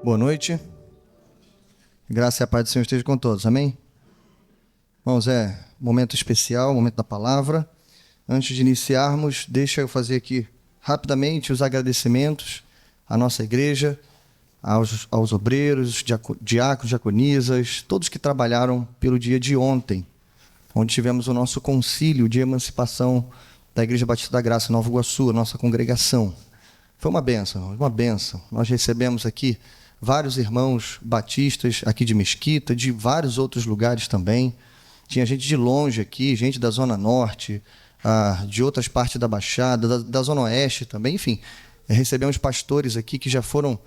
Boa noite. Graça e a paz do Senhor esteja com todos. Amém? Irmãos, momento especial, momento da palavra. Antes de iniciarmos, deixa eu fazer aqui rapidamente os agradecimentos à nossa igreja, aos obreiros, diáconos, diaconisas, todos que trabalharam pelo dia de ontem, onde tivemos o nosso concílio de emancipação da Igreja Batista da Graça, Nova Iguaçu, a nossa congregação. Foi uma bênção, uma bênção. Nós recebemos aqui vários irmãos batistas aqui de Mesquita, de vários outros lugares também. Tinha gente de longe aqui, gente da Zona Norte, de outras partes da Baixada, da Zona Oeste também. Enfim, recebemos pastores aqui que já foram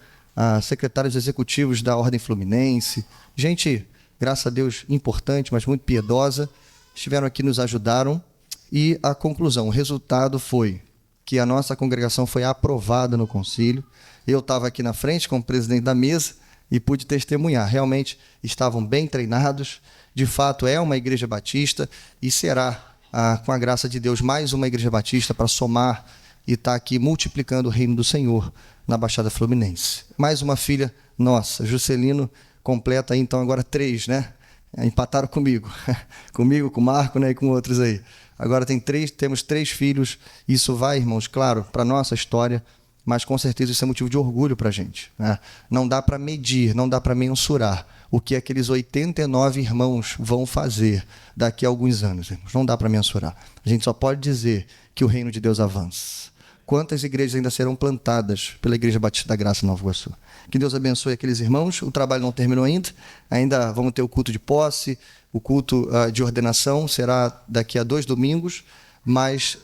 secretários executivos da Ordem Fluminense. Gente, graças a Deus, importante, mas muito piedosa. Estiveram aqui, nos ajudaram. E a conclusão, o resultado foi que a nossa congregação foi aprovada no concílio. Eu estava aqui na frente como presidente da mesa e pude testemunhar. Realmente estavam bem treinados. De fato, é uma igreja batista e será, com a graça de Deus, mais uma igreja batista para somar e estar aqui multiplicando o reino do Senhor na Baixada Fluminense. Mais uma filha nossa, Juscelino, completa aí, então agora 3, né? Empataram comigo. Comigo, com o Marco, né? E com outros aí. Agora temos 3 filhos. Isso vai, irmãos, claro, para a nossa história, mas com certeza isso é motivo de orgulho para a gente, né? Não dá para medir, não dá para mensurar o que aqueles 89 irmãos vão fazer daqui a alguns anos, irmãos. Não dá para mensurar. A gente só pode dizer que o reino de Deus avança. Quantas igrejas ainda serão plantadas pela Igreja Batista da Graça Nova Iguaçu? Que Deus abençoe aqueles irmãos. O trabalho não terminou ainda vamos ter o culto de posse, o culto de ordenação será daqui a 2 domingos, mas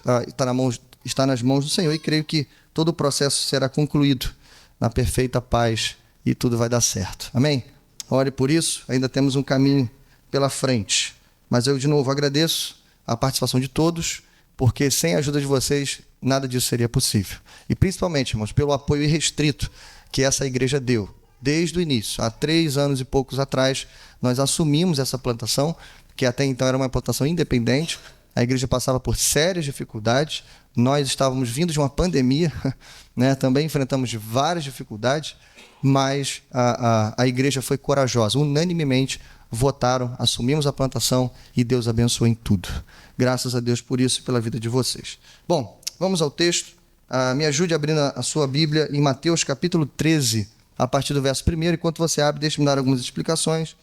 está nas mãos do Senhor e creio que todo o processo será concluído na perfeita paz e tudo vai dar certo. Amém? Ore por isso, ainda temos um caminho pela frente. Mas eu, de novo, agradeço a participação de todos, porque sem a ajuda de vocês, nada disso seria possível. E principalmente, irmãos, pelo apoio irrestrito que essa igreja deu. Desde o início, há 3 anos e poucos atrás, nós assumimos essa plantação, que até então era uma plantação independente. A igreja passava por sérias dificuldades. Nós estávamos vindo de uma pandemia, né? Também enfrentamos várias dificuldades, mas a igreja foi corajosa. Unanimemente votaram, assumimos a plantação e Deus abençoou em tudo. Graças a Deus por isso e pela vida de vocês. Bom, vamos ao texto. Me ajude abrindo a sua Bíblia em Mateus capítulo 13, a partir do verso 1. Enquanto você abre, deixe-me dar algumas explicações.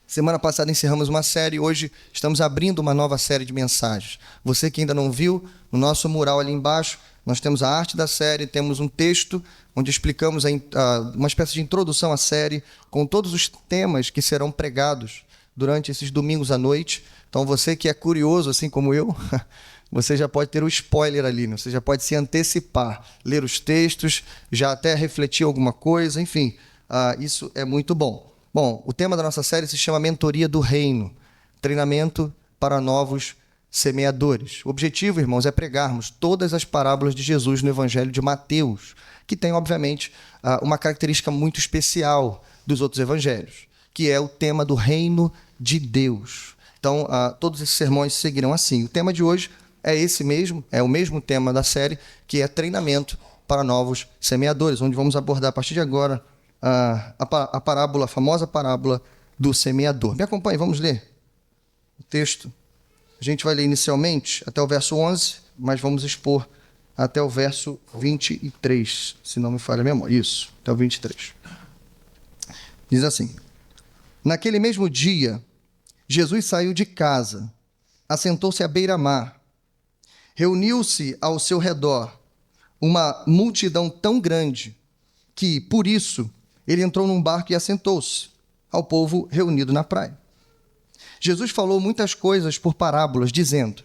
Semana passada encerramos uma série, hoje estamos abrindo uma nova série de mensagens. Você que ainda não viu, no nosso mural ali embaixo, nós temos a arte da série, temos um texto onde explicamos uma espécie de introdução à série, com todos os temas que serão pregados durante esses domingos à noite. Então você que é curioso, assim como eu, você já pode ter o spoiler ali, né? Você já pode se antecipar, ler os textos, já até refletir alguma coisa, enfim, isso é muito bom. Bom, o tema da nossa série se chama Mentoria do Reino, treinamento para novos semeadores. O objetivo, irmãos, é pregarmos todas as parábolas de Jesus no Evangelho de Mateus, que tem, obviamente, uma característica muito especial dos outros evangelhos, que é o tema do reino de Deus. Então, todos esses sermões seguirão assim. O tema de hoje é esse mesmo, é o mesmo tema da série, que é treinamento para novos semeadores, onde vamos abordar a partir de agora a famosa parábola do semeador. Me acompanhe, vamos ler o texto. A gente vai ler inicialmente até o verso 11, mas vamos expor até o verso 23, se não me falha a memória. Isso, até o 23. Diz assim: Naquele mesmo dia, Jesus saiu de casa, assentou-se à beira-mar. Reuniu-se ao seu redor uma multidão tão grande que, por isso, ele entrou num barco e assentou-se ao povo reunido na praia. Jesus falou muitas coisas por parábolas, dizendo: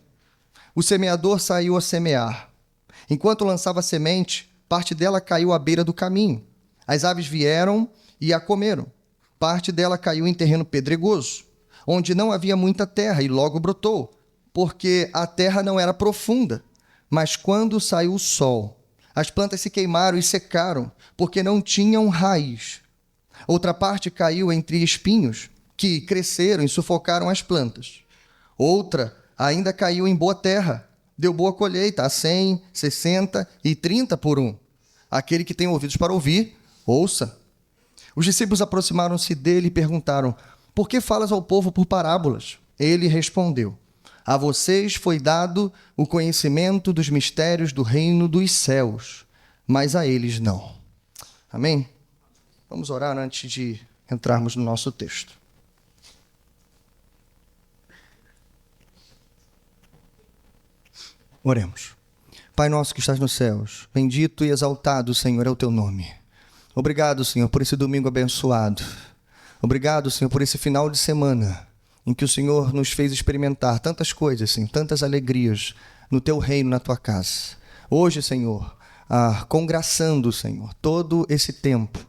O semeador saiu a semear. Enquanto lançava a semente, parte dela caiu à beira do caminho. As aves vieram e a comeram. Parte dela caiu em terreno pedregoso, onde não havia muita terra, e logo brotou, porque a terra não era profunda. Mas quando saiu o sol, as plantas se queimaram e secaram, porque não tinham raiz. Outra parte caiu entre espinhos, que cresceram e sufocaram as plantas. Outra ainda caiu em boa terra, deu boa colheita, a 100, 60 e 30 por um. Aquele que tem ouvidos para ouvir, ouça. Os discípulos aproximaram-se dele e perguntaram: por que falas ao povo por parábolas? Ele respondeu: a vocês foi dado o conhecimento dos mistérios do reino dos céus, mas a eles não. Amém? Vamos orar antes de entrarmos no nosso texto. Oremos. Pai nosso que estás nos céus, bendito e exaltado, Senhor, é o teu nome. Obrigado, Senhor, por esse domingo abençoado. Obrigado, Senhor, por esse final de semana em que o Senhor nos fez experimentar tantas coisas, Senhor, tantas alegrias no teu reino, na tua casa. Hoje, Senhor, congraçando, Senhor, todo esse tempo,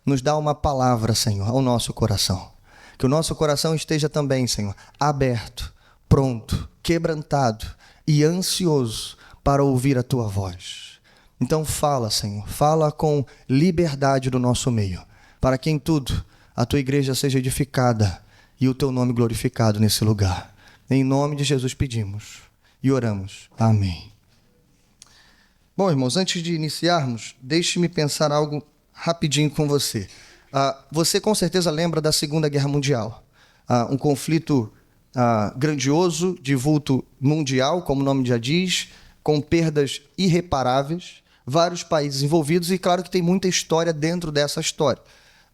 nos dá uma palavra, Senhor, ao nosso coração. Que o nosso coração esteja também, Senhor, aberto, pronto, quebrantado e ansioso para ouvir a tua voz. Então fala, Senhor, fala com liberdade do nosso meio, para que em tudo a tua igreja seja edificada e o teu nome glorificado nesse lugar. Em nome de Jesus pedimos e oramos. Amém. Bom, irmãos, antes de iniciarmos, deixe-me pensar algo rapidinho com você. Você com certeza lembra da Segunda Guerra Mundial. Um conflito grandioso, de vulto mundial, como o nome já diz, com perdas irreparáveis, vários países envolvidos e claro que tem muita história dentro dessa história.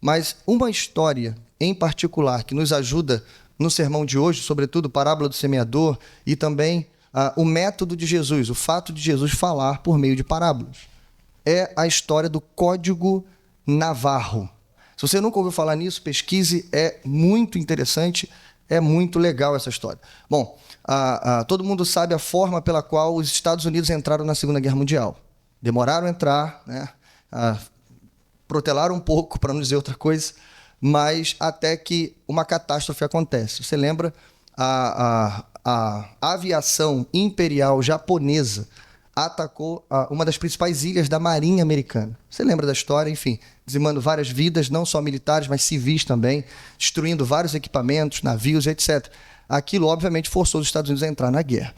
Mas uma história em particular que nos ajuda no sermão de hoje, sobretudo a parábola do semeador e também o método de Jesus, o fato de Jesus falar por meio de parábolas, é a história do Código Navarro. Se você nunca ouviu falar nisso, pesquise, é muito interessante, é muito legal essa história. Bom, todo mundo sabe a forma pela qual os Estados Unidos entraram na Segunda Guerra Mundial. Demoraram a entrar, né? Protelaram um pouco, para não dizer outra coisa, mas até que uma catástrofe acontece. Você lembra? A aviação imperial japonesa atacou uma das principais ilhas da Marinha Americana. Você lembra da história? Enfim, dizimando várias vidas, não só militares, mas civis também, destruindo vários equipamentos, navios, etc. Aquilo, obviamente, forçou os Estados Unidos a entrar na guerra.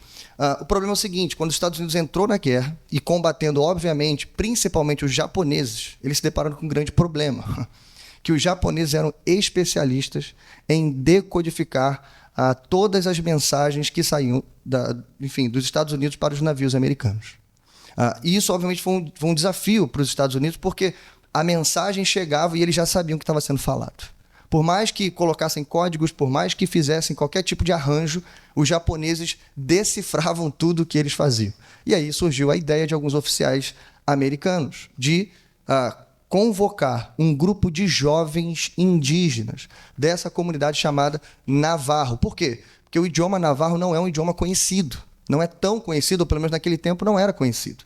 O problema é o seguinte, quando os Estados Unidos entrou na guerra e combatendo, obviamente, principalmente os japoneses, eles se depararam com um grande problema, que os japoneses eram especialistas em decodificar todas as mensagens que saíam dos Estados Unidos para os navios americanos. E isso, obviamente, foi um desafio para os Estados Unidos, porque a mensagem chegava e eles já sabiam o que estava sendo falado. Por mais que colocassem códigos, por mais que fizessem qualquer tipo de arranjo, os japoneses decifravam tudo o que eles faziam. E aí surgiu a ideia de alguns oficiais americanos de convocar um grupo de jovens indígenas dessa comunidade chamada Navarro. Por quê? Porque o idioma Navarro não é um idioma conhecido. Não é tão conhecido, ou pelo menos naquele tempo não era conhecido.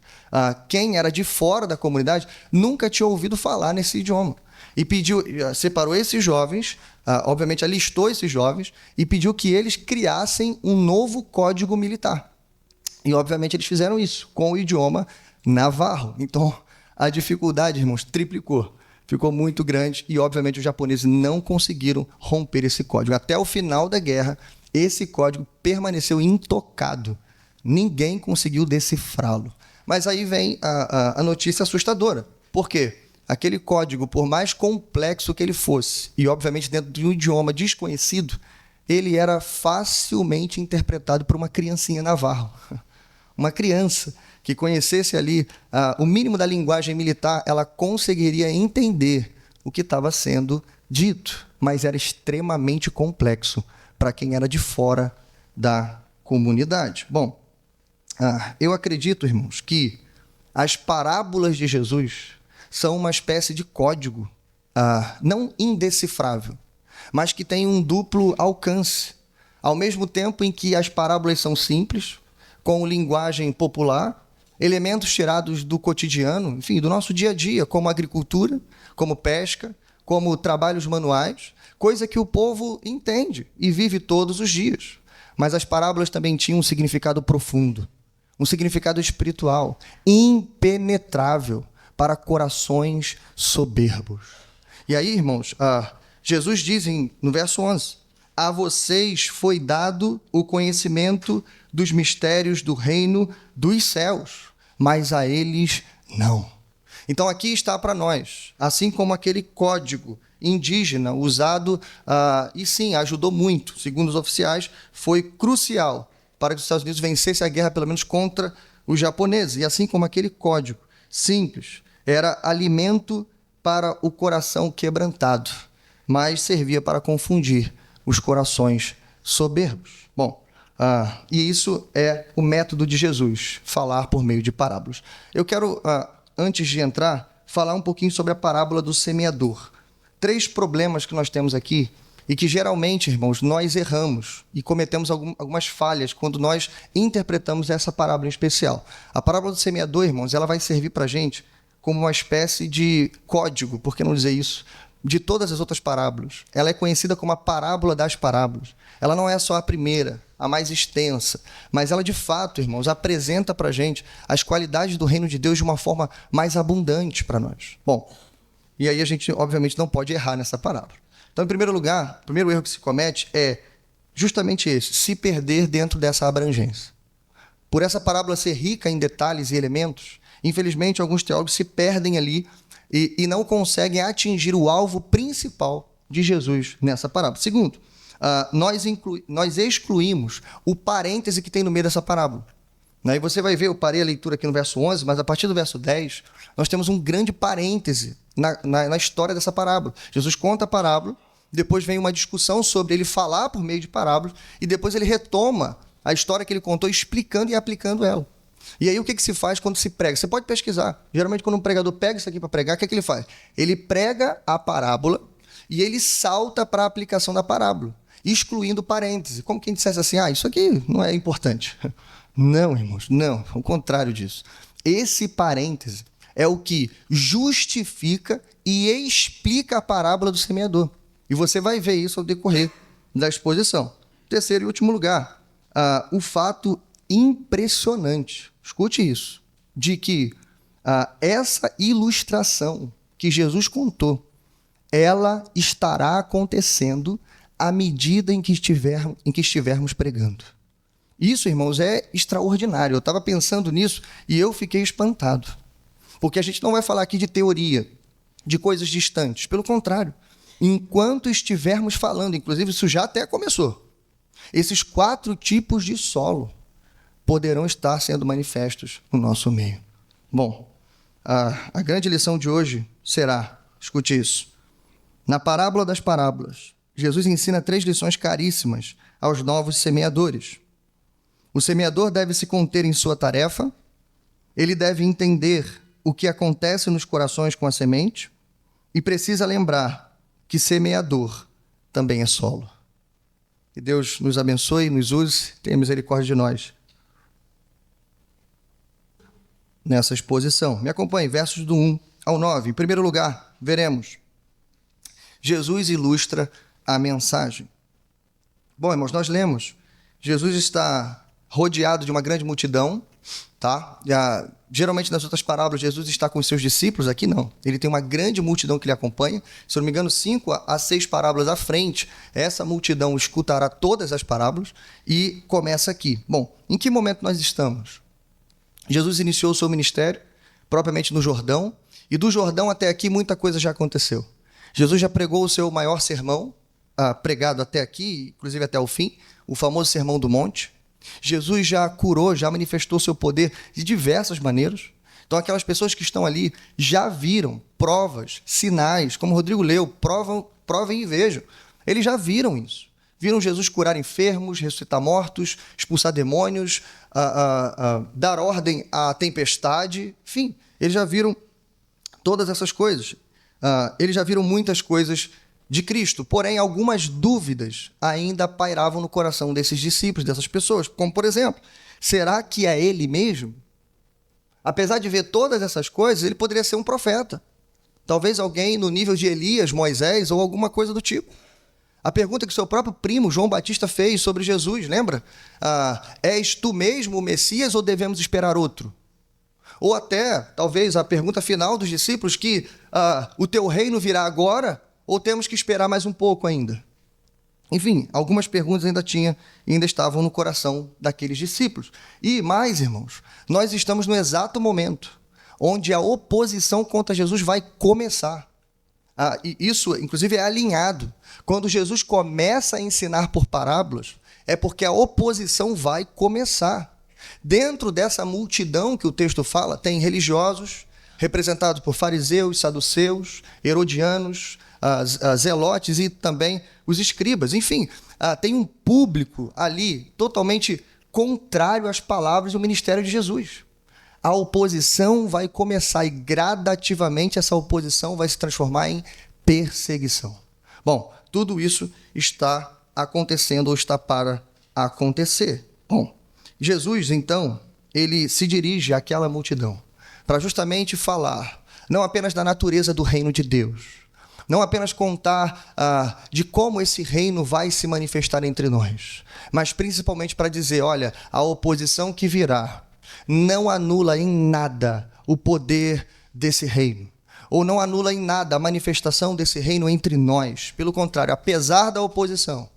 Quem era de fora da comunidade nunca tinha ouvido falar nesse idioma. E separou esses jovens, obviamente alistou esses jovens, e pediu que eles criassem um novo código militar. E, obviamente, eles fizeram isso com o idioma Navarro. Então, a dificuldade, irmãos, triplicou. Ficou muito grande e, obviamente, os japoneses não conseguiram romper esse código. Até o final da guerra, esse código permaneceu intocado. Ninguém conseguiu decifrá-lo. Mas aí vem a notícia assustadora. Por quê? Aquele código, por mais complexo que ele fosse, e obviamente dentro de um idioma desconhecido, ele era facilmente interpretado por uma criancinha navarro. Uma criança que conhecesse ali o mínimo da linguagem militar, ela conseguiria entender o que estava sendo dito, mas era extremamente complexo para quem era de fora da comunidade. Bom, eu acredito, irmãos, que as parábolas de Jesus são uma espécie de código, não indecifrável, mas que tem um duplo alcance. Ao mesmo tempo em que as parábolas são simples, com linguagem popular, elementos tirados do cotidiano, enfim, do nosso dia a dia, como agricultura, como pesca, como trabalhos manuais, coisa que o povo entende e vive todos os dias. Mas as parábolas também tinham um significado profundo, um significado espiritual, impenetrável, para corações soberbos. E aí, irmãos, Jesus diz no verso 11, a vocês foi dado o conhecimento dos mistérios do reino dos céus, mas a eles não. Então aqui está para nós, assim como aquele código indígena usado, e sim, ajudou muito. Segundo os oficiais, foi crucial para que os Estados Unidos vencessem a guerra, pelo menos contra os japoneses. E assim como aquele código simples, era alimento para o coração quebrantado, mas servia para confundir os corações soberbos. Bom, e isso é o método de Jesus, falar por meio de parábolas. Eu quero, antes de entrar, falar um pouquinho sobre a parábola do semeador. 3 problemas que nós temos aqui e que geralmente, irmãos, nós erramos e cometemos algumas falhas quando nós interpretamos essa parábola em especial. A parábola do semeador, irmãos, ela vai servir para a gente como uma espécie de código, por que não dizer isso, de todas as outras parábolas. Ela é conhecida como a parábola das parábolas. Ela não é só a primeira, a mais extensa, mas ela de fato, irmãos, apresenta para a gente as qualidades do reino de Deus de uma forma mais abundante para nós. Bom, e aí a gente obviamente não pode errar nessa parábola. Então, em primeiro lugar, o primeiro erro que se comete é justamente esse, se perder dentro dessa abrangência. Por essa parábola ser rica em detalhes e elementos, infelizmente alguns teólogos se perdem ali e não conseguem atingir o alvo principal de Jesus nessa parábola. Segundo, nós excluímos o parêntese que tem no meio dessa parábola. E você vai ver, eu parei a leitura aqui no verso 11, mas a partir do verso 10, nós temos um grande parêntese na história dessa parábola. Jesus conta a parábola, depois vem uma discussão sobre ele falar por meio de parábolas, e depois ele retoma a história que ele contou, explicando e aplicando ela. E aí o que se faz quando se prega? Você pode pesquisar. Geralmente quando um pregador pega isso aqui para pregar, o que ele faz? Ele prega a parábola e ele salta para a aplicação da parábola, excluindo parêntese. Como quem dissesse assim, isso aqui não é importante. Não, irmãos, não. Ao contrário disso. Esse parêntese é o que justifica e explica a parábola do semeador. E você vai ver isso ao decorrer da exposição. Terceiro e último lugar, o fato impressionante, escute isso, de que essa ilustração que Jesus contou, ela estará acontecendo à medida em que estivermos pregando. Isso, irmãos, é extraordinário. Eu estava pensando nisso e eu fiquei espantado. Porque a gente não vai falar aqui de teoria, de coisas distantes. Pelo contrário, enquanto estivermos falando, inclusive isso já até começou, esses 4 tipos de solo poderão estar sendo manifestos no nosso meio. Bom, a grande lição de hoje será, escute isso, na parábola das parábolas, Jesus ensina 3 lições caríssimas aos novos semeadores. O semeador deve se conter em sua tarefa, ele deve entender o que acontece nos corações com a semente e precisa lembrar que semeador também é solo. Que Deus nos abençoe, nos use, tenha misericórdia de nós nessa exposição. Me acompanhe, versos do 1 ao 9. Em primeiro lugar, veremos, Jesus ilustra a mensagem. Bom, irmãos, nós lemos, Jesus está rodeado de uma grande multidão, tá? Geralmente nas outras parábolas Jesus está com os seus discípulos, aqui não. Ele tem uma grande multidão que lhe acompanha. Se eu não me engano, 5 a 6 parábolas à frente, essa multidão escutará todas as parábolas e começa aqui. Bom, em que momento nós estamos? Jesus iniciou o seu ministério propriamente no Jordão, e do Jordão até aqui muita coisa já aconteceu. Jesus já pregou o seu maior sermão, pregado até aqui, inclusive até o fim, o famoso Sermão do Monte. Jesus já curou, já manifestou seu poder de diversas maneiras. Então aquelas pessoas que estão ali já viram provas, sinais, como o Rodrigo leu, provem e vejam. Eles já viram isso. Viram Jesus curar enfermos, ressuscitar mortos, expulsar demônios, dar ordem à tempestade. Enfim, eles já viram todas essas coisas. Eles já viram muitas coisas de Cristo, porém algumas dúvidas ainda pairavam no coração desses discípulos, dessas pessoas, como por exemplo, será que é ele mesmo? Apesar de ver todas essas coisas, ele poderia ser um profeta, talvez alguém no nível de Elias, Moisés ou alguma coisa do tipo. A pergunta que seu próprio primo João Batista fez sobre Jesus, lembra? És tu mesmo o Messias ou devemos esperar outro? Ou até, talvez, a pergunta final dos discípulos que o teu reino virá agora ou temos que esperar mais um pouco ainda? Enfim, algumas perguntas ainda estavam no coração daqueles discípulos. E mais, irmãos, nós estamos no exato momento onde a oposição contra Jesus vai começar. E isso, inclusive, é alinhado. Quando Jesus começa a ensinar por parábolas, é porque a oposição vai começar. Dentro dessa multidão que o texto fala, tem religiosos, representados por fariseus, saduceus, herodianos, zelotes e também os escribas. Enfim, tem um público ali totalmente contrário às palavras do ministério de Jesus. A oposição vai começar e gradativamente essa oposição vai se transformar em perseguição. Bom, tudo isso está acontecendo ou está para acontecer. Bom, Jesus, então, ele se dirige àquela multidão para justamente falar não apenas da natureza do reino de Deus, não apenas contar de como esse reino vai se manifestar entre nós, mas principalmente para dizer, olha, a oposição que virá não anula em nada o poder desse reino, ou não anula em nada a manifestação desse reino entre nós. Pelo contrário, apesar da oposição,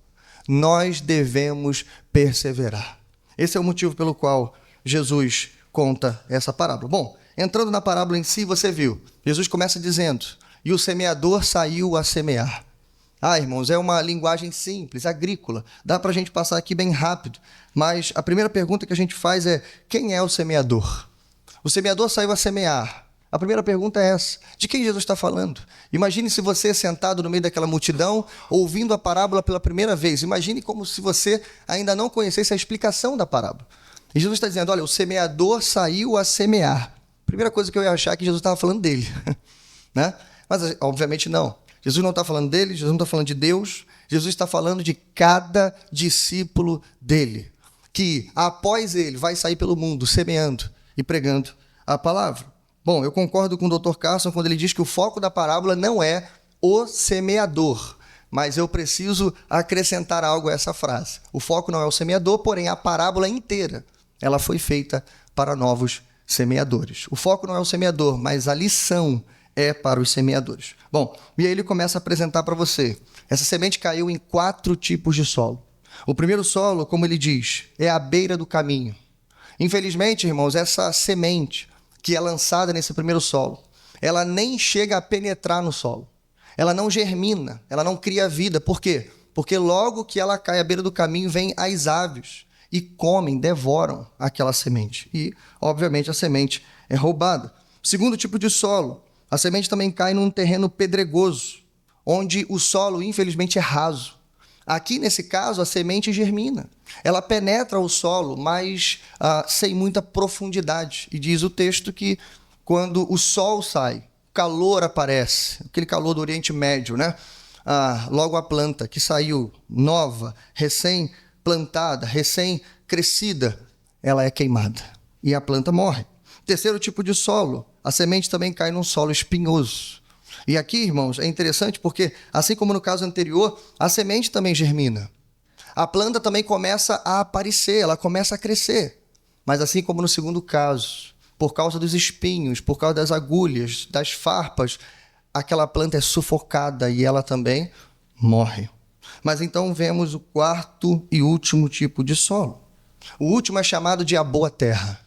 nós devemos perseverar. Esse é o motivo pelo qual Jesus conta essa parábola. Bom, entrando na parábola em si, você viu, Jesus começa dizendo, e o semeador saiu a semear. Irmãos, é uma linguagem simples, agrícola. Dá para a gente passar aqui bem rápido. Mas a primeira pergunta que a gente faz é, quem é o semeador? O semeador saiu a semear. A primeira pergunta é essa. De quem Jesus está falando? Imagine se você sentado no meio daquela multidão, ouvindo a parábola pela primeira vez. Imagine como se você ainda não conhecesse a explicação da parábola. E Jesus está dizendo, olha, o semeador saiu a semear. Primeira coisa que eu ia achar é que Jesus estava falando dele. Né? Mas, obviamente, não. Jesus não está falando dele, Jesus não está falando de Deus, Jesus está falando de cada discípulo dele, que após ele vai sair pelo mundo semeando e pregando a palavra. Bom, eu concordo com o Dr. Carson quando ele diz que o foco da parábola não é o semeador, mas eu preciso acrescentar algo a essa frase. O foco não é o semeador, porém a parábola inteira, ela foi feita para novos semeadores. O foco não é o semeador, mas a lição é para os semeadores. Bom, e aí ele começa a apresentar para você. Essa semente caiu em 4 tipos de solo. O primeiro solo, como ele diz, é à beira do caminho. Infelizmente, irmãos, essa semente que é lançada nesse primeiro solo, ela nem chega a penetrar no solo. Ela não germina, ela não cria vida. Por quê? Porque logo que ela cai à beira do caminho, vêm as aves e comem, devoram aquela semente. E, obviamente, a semente é roubada. O segundo tipo de solo, a semente também cai num terreno pedregoso, onde o solo, infelizmente, é raso. Aqui, nesse caso, a semente germina. Ela penetra o solo, mas sem muita profundidade. E diz o texto que quando o sol sai, calor aparece, aquele calor do Oriente Médio, né? Logo a planta que saiu nova, recém-plantada, recém-crescida, ela é queimada e a planta morre. Terceiro tipo de solo, a semente também cai num solo espinhoso. E aqui, irmãos, é interessante porque, assim como no caso anterior, a semente também germina. A planta também começa a aparecer, ela começa a crescer. Mas assim como no segundo caso, por causa dos espinhos, por causa das agulhas, das farpas, aquela planta é sufocada e ela também morre. Mas então vemos o quarto e último tipo de solo. O último é chamado de a boa terra.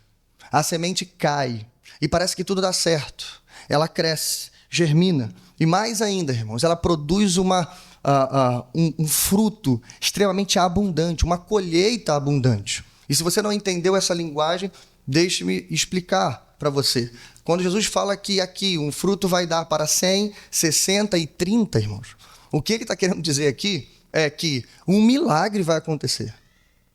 A semente cai e parece que tudo dá certo. Ela cresce, germina e mais ainda, irmãos, ela produz um fruto extremamente abundante, uma colheita abundante. E se você não entendeu essa linguagem, deixe-me explicar para você. Quando Jesus fala que aqui um fruto vai dar para 100, 60 e 30, irmãos, o que ele está querendo dizer aqui é que um milagre vai acontecer.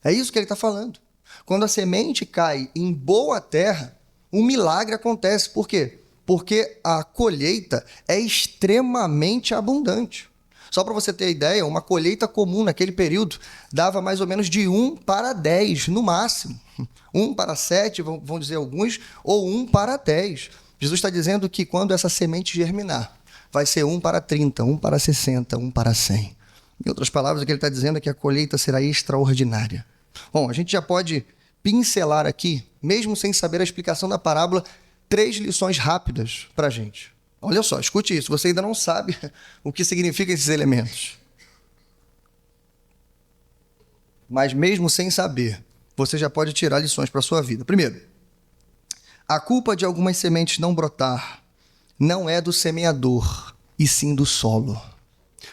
É isso que ele está falando. Quando a semente cai em boa terra, um milagre acontece. Por quê? Porque a colheita é extremamente abundante. Só para você ter ideia, uma colheita comum naquele período dava mais ou menos de 1 para 10, no máximo. 1 para 7, vão dizer alguns, ou 1 para 10. Jesus está dizendo que quando essa semente germinar, vai ser 1 para 30, 1 para 60, 1 para 100. Em outras palavras, o que ele está dizendo é que a colheita será extraordinária. Bom, a gente já pode pincelar aqui, mesmo sem saber a explicação da parábola, 3 lições rápidas para a gente. Olha só, escute isso, você ainda não sabe o que significam esses elementos. Mas mesmo sem saber, você já pode tirar lições para a sua vida. Primeiro, a culpa de algumas sementes não brotar não é do semeador, e sim do solo.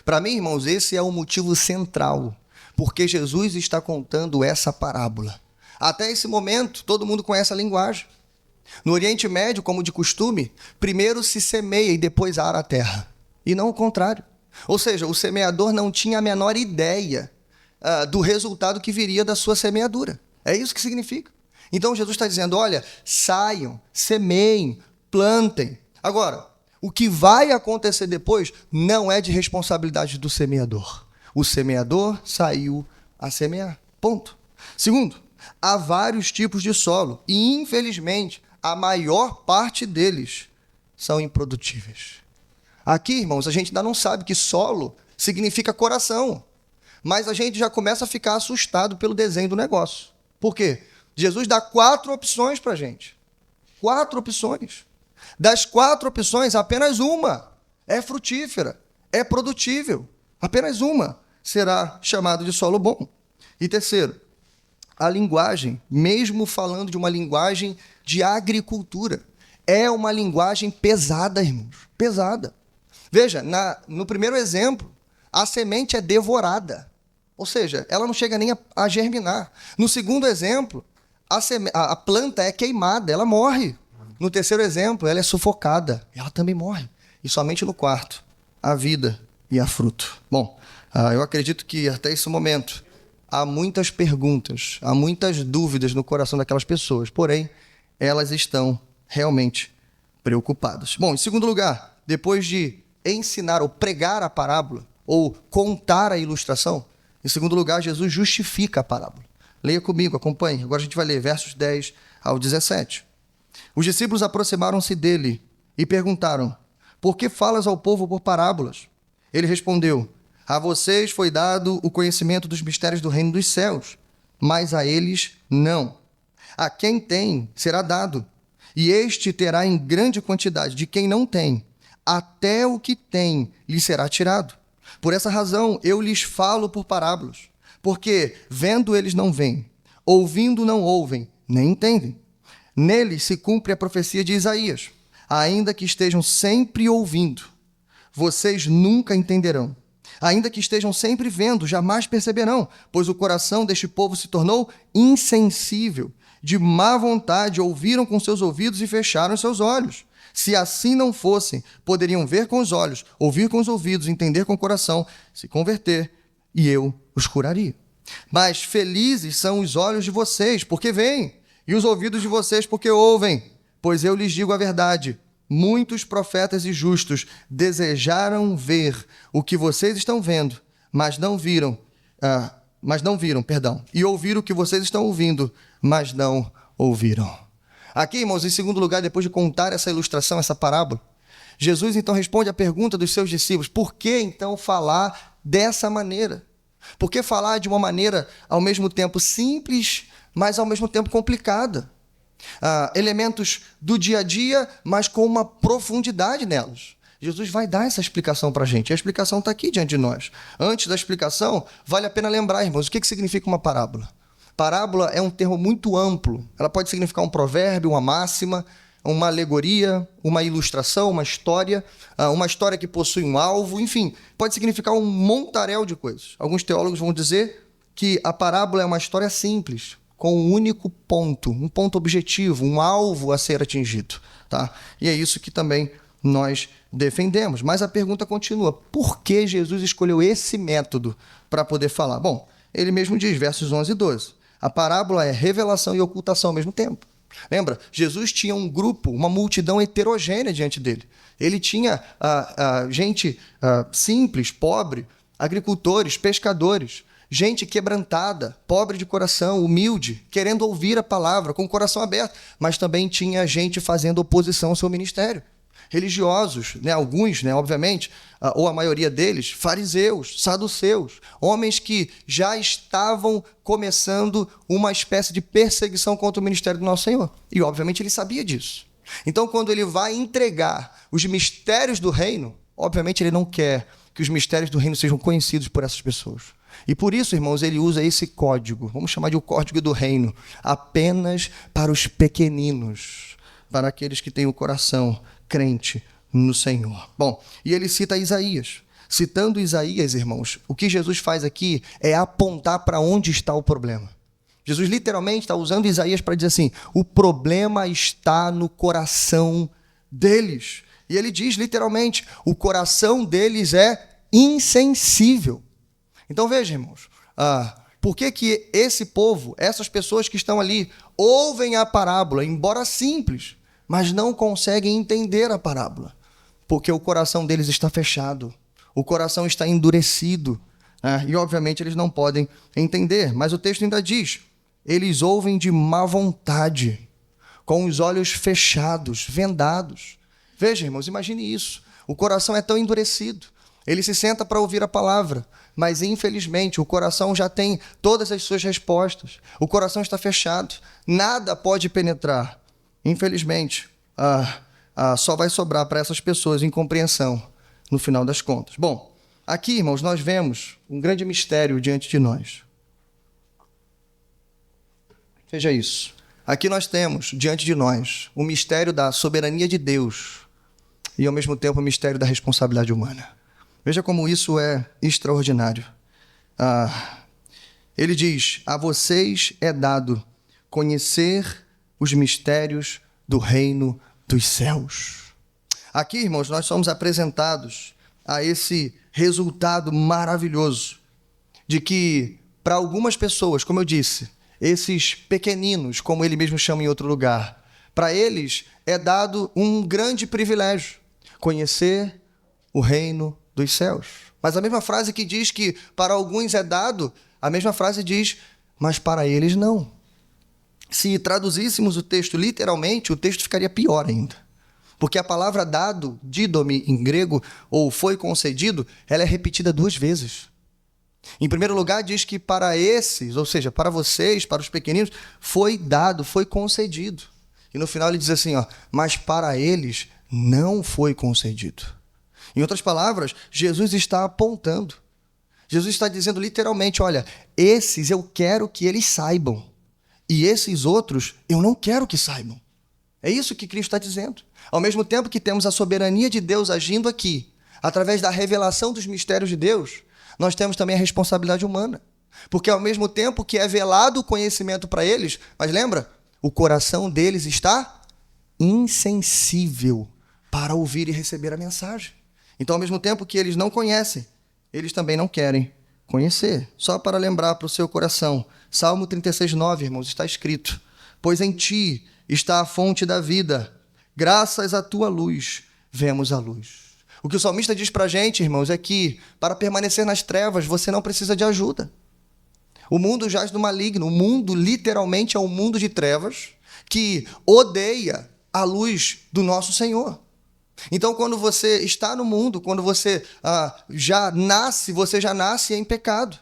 Para mim, irmãos, esse é o motivo central, porque Jesus está contando essa parábola. Até esse momento, todo mundo conhece a linguagem. No Oriente Médio, como de costume, primeiro se semeia e depois ara a terra. E não o contrário. Ou seja, o semeador não tinha a menor ideia do resultado que viria da sua semeadura. É isso que significa. Então Jesus está dizendo, olha, saiam, semeiem, plantem. Agora, o que vai acontecer depois não é de responsabilidade do semeador. O semeador saiu a semear. Ponto. Segundo, há vários tipos de solo e, infelizmente, a maior parte deles são improdutíveis. Aqui, irmãos, a gente ainda não sabe que solo significa coração, mas a gente já começa a ficar assustado pelo desenho do negócio. Por quê? Jesus dá 4 opções para a gente. 4 opções. Das 4 opções, apenas uma é frutífera, é produtível. Apenas uma será chamada de solo bom. E terceiro, a linguagem, mesmo falando de uma linguagem de agricultura, é uma linguagem pesada, irmãos. Pesada. Veja, no primeiro exemplo, a semente é devorada. Ou seja, ela não chega nem a germinar. No segundo exemplo, a planta é queimada, ela morre. No terceiro exemplo, ela é sufocada, ela também morre. E somente no quarto, a vida e a fruto. Bom, eu acredito que até esse momento há muitas perguntas, há muitas dúvidas no coração daquelas pessoas, porém, elas estão realmente preocupadas. Bom, em segundo lugar, depois de ensinar ou pregar a parábola, ou contar a ilustração, em segundo lugar, Jesus justifica a parábola. Leia comigo, acompanhe. Agora a gente vai ler versos 10 ao 17. Os discípulos aproximaram-se dele e perguntaram, por que falas ao povo por parábolas? Ele respondeu, a vocês foi dado o conhecimento dos mistérios do reino dos céus, mas a eles não. A quem tem, será dado, e este terá em grande quantidade. De quem não tem, até o que tem lhe será tirado. Por essa razão, eu lhes falo por parábolas, porque vendo eles não veem, ouvindo não ouvem, nem entendem. Neles se cumpre a profecia de Isaías. Ainda que estejam sempre ouvindo, vocês nunca entenderão. Ainda que estejam sempre vendo, jamais perceberão, pois o coração deste povo se tornou insensível. De má vontade ouviram com seus ouvidos e fecharam seus olhos. Se assim não fossem, poderiam ver com os olhos, ouvir com os ouvidos, entender com o coração, se converter, e eu os curaria. Mas felizes são os olhos de vocês, porque veem, e os ouvidos de vocês, porque ouvem. Pois eu lhes digo a verdade, muitos profetas e justos desejaram ver o que vocês estão vendo, mas não viram, e ouviram o que vocês estão ouvindo, mas não ouviram. Aqui, irmãos, em segundo lugar, depois de contar essa ilustração, essa parábola, Jesus então responde à pergunta dos seus discípulos, por que então falar dessa maneira? Por que falar de uma maneira ao mesmo tempo simples, mas ao mesmo tempo complicada? Elementos do dia a dia, mas com uma profundidade nelas. Jesus vai dar essa explicação para a gente. A explicação está aqui diante de nós. Antes da explicação, vale a pena lembrar, irmãos, o que significa uma parábola? Parábola é um termo muito amplo. Ela pode significar um provérbio, uma máxima, uma alegoria, uma ilustração, uma história que possui um alvo, enfim, pode significar um montaréu de coisas. Alguns teólogos vão dizer que a parábola é uma história simples, com um único ponto, um ponto objetivo, um alvo a ser atingido. Tá? E é isso que também nós defendemos. Mas a pergunta continua, por que Jesus escolheu esse método para poder falar? Bom, ele mesmo diz, versos 11 e 12, a parábola é revelação e ocultação ao mesmo tempo. Lembra? Jesus tinha um grupo, uma multidão heterogênea diante dele. Ele tinha gente simples, pobre, agricultores, pescadores, gente quebrantada, pobre de coração, humilde, querendo ouvir a palavra, com o coração aberto, mas também tinha gente fazendo oposição ao seu ministério. Religiosos, alguns, obviamente, ou a maioria deles, fariseus, saduceus, homens que já estavam começando uma espécie de perseguição contra o ministério do nosso Senhor. E, obviamente, ele sabia disso. Então, quando ele vai entregar os mistérios do reino, obviamente, ele não quer que os mistérios do reino sejam conhecidos por essas pessoas. E por isso, irmãos, ele usa esse código, vamos chamar de o código do reino, apenas para os pequeninos, para aqueles que têm o coração crente no Senhor. Bom, e ele cita Isaías. Citando Isaías, irmãos, o que Jesus faz aqui é apontar para onde está o problema. Jesus literalmente está usando Isaías para dizer assim, o problema está no coração deles. E ele diz literalmente, o coração deles é insensível. Então veja, irmãos, por que esse povo, essas pessoas que estão ali, ouvem a parábola, embora simples, mas não conseguem entender a parábola? Porque o coração deles está fechado, o coração está endurecido, e obviamente eles não podem entender. Mas o texto ainda diz, eles ouvem de má vontade, com os olhos fechados, vendados. Veja, irmãos, imagine isso. O coração é tão endurecido. Ele se senta para ouvir a palavra, mas infelizmente o coração já tem todas as suas respostas. O coração está fechado, nada pode penetrar. Infelizmente, só vai sobrar para essas pessoas incompreensão no final das contas. Bom, aqui, irmãos, nós vemos um grande mistério diante de nós. Veja isso. Aqui nós temos, diante de nós, o mistério da soberania de Deus e, ao mesmo tempo, o mistério da responsabilidade humana. Veja como isso é extraordinário. Ele diz, a vocês é dado conhecer os mistérios do reino dos céus. Aqui, irmãos, nós somos apresentados a esse resultado maravilhoso de que, para algumas pessoas, como eu disse, esses pequeninos, como ele mesmo chama em outro lugar, para eles é dado um grande privilégio, conhecer o reino dos céus. Mas a mesma frase que diz que para alguns é dado, a mesma frase diz, mas para eles não. Se traduzíssemos o texto literalmente, o texto ficaria pior ainda. Porque a palavra dado, didomi em grego, ou foi concedido, ela é repetida 2 vezes. Em primeiro lugar, diz que para esses, ou seja, para vocês, para os pequeninos, foi dado, foi concedido. E no final ele diz assim, mas para eles não foi concedido. Em outras palavras, Jesus está apontando. Jesus está dizendo literalmente, olha, esses eu quero que eles saibam. E esses outros eu não quero que saibam. É isso que Cristo está dizendo. Ao mesmo tempo que temos a soberania de Deus agindo aqui, através da revelação dos mistérios de Deus, nós temos também a responsabilidade humana. Porque ao mesmo tempo que é velado o conhecimento para eles, mas lembra, o coração deles está insensível para ouvir e receber a mensagem. Então, ao mesmo tempo que eles não conhecem, eles também não querem conhecer. Só para lembrar para o seu coração, Salmo 36:9, irmãos, está escrito, pois em ti está a fonte da vida, graças à tua luz vemos a luz. O que o salmista diz para a gente, irmãos, é que para permanecer nas trevas, você não precisa de ajuda. O mundo jaz no maligno. O mundo, literalmente, é um mundo de trevas que odeia a luz do nosso Senhor. Então, quando você está no mundo, quando você já nasce em pecado,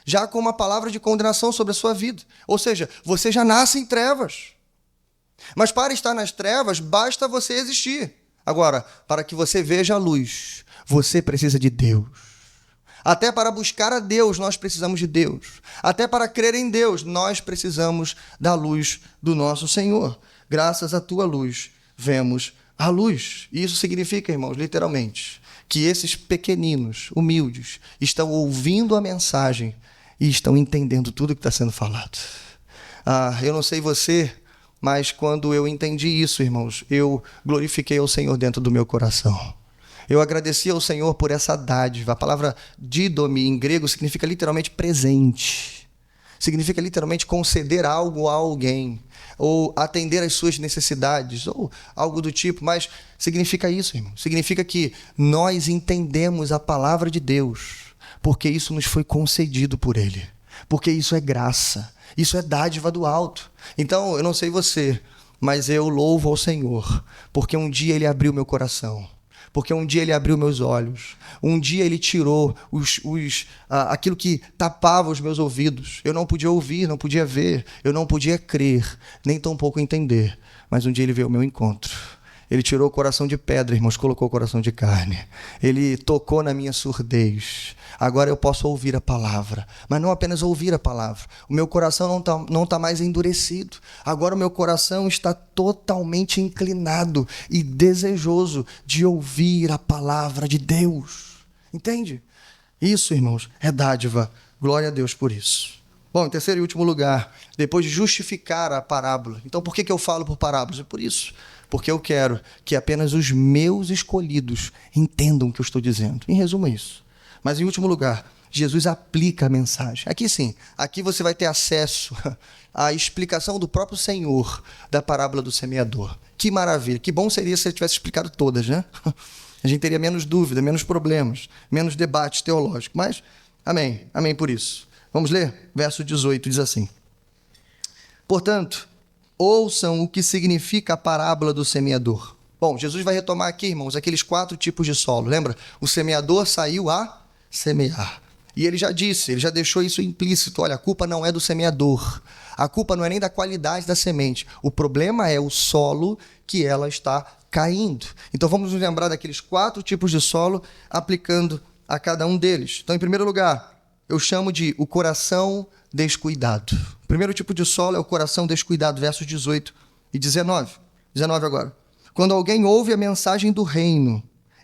já com uma palavra de condenação sobre a sua vida. Ou seja, você já nasce em trevas. Mas para estar nas trevas, basta você existir. Agora, para que você veja a luz, você precisa de Deus. Até para buscar a Deus, nós precisamos de Deus. Até para crer em Deus, nós precisamos da luz do nosso Senhor. Graças à tua luz, vemos a luz. E isso significa, irmãos, literalmente, que esses pequeninos, humildes, estão ouvindo a mensagem e estão entendendo tudo que está sendo falado. Eu não sei você, mas quando eu entendi isso, irmãos, eu glorifiquei ao Senhor dentro do meu coração. Eu agradeci ao Senhor por essa dádiva. A palavra didomi em grego significa literalmente presente. Significa literalmente conceder algo a alguém, ou atender às suas necessidades, ou algo do tipo. Mas significa isso, irmão. Significa que nós entendemos a palavra de Deus, porque isso nos foi concedido por Ele. Porque isso é graça. Isso é dádiva do alto. Então, eu não sei você, mas eu louvo ao Senhor, porque um dia Ele abriu meu coração, porque um dia Ele abriu meus olhos, um dia Ele tirou aquilo que tapava os meus ouvidos. Eu não podia ouvir, não podia ver, eu não podia crer, nem tampouco entender, mas um dia Ele veio ao meu encontro. Ele tirou o coração de pedra, irmãos, colocou o coração de carne. Ele tocou na minha surdez. Agora eu posso ouvir a palavra, mas não apenas ouvir a palavra. O meu coração não tá mais endurecido. Agora o meu coração está totalmente inclinado e desejoso de ouvir a palavra de Deus. Entende? Isso, irmãos, é dádiva. Glória a Deus por isso. Bom, em terceiro e último lugar, depois de justificar a parábola. Então, por que eu falo por parábolas? É por isso. Porque eu quero que apenas os meus escolhidos entendam o que eu estou dizendo. Em resumo, é isso. Mas, em último lugar, Jesus aplica a mensagem. Aqui sim, aqui você vai ter acesso à explicação do próprio Senhor da parábola do semeador. Que maravilha, que bom seria se ele tivesse explicado todas, né? A gente teria menos dúvida, menos problemas, menos debate teológico. Mas, amém, amém por isso. Vamos ler? Verso 18 diz assim: portanto, ouçam o que significa a parábola do semeador. Bom, Jesus vai retomar aqui, irmãos, aqueles 4 tipos de solo. Lembra? O semeador saiu a semear. E ele já disse, ele já deixou isso implícito. Olha, a culpa não é do semeador. A culpa não é nem da qualidade da semente. O problema é o solo que ela está caindo. Então vamos nos lembrar daqueles 4 tipos de solo, aplicando a cada um deles. Então, em primeiro lugar, eu chamo de o coração descuidado. O primeiro tipo de solo é o coração descuidado, versos 18 e 19. 19 agora. Quando alguém ouve a mensagem do reino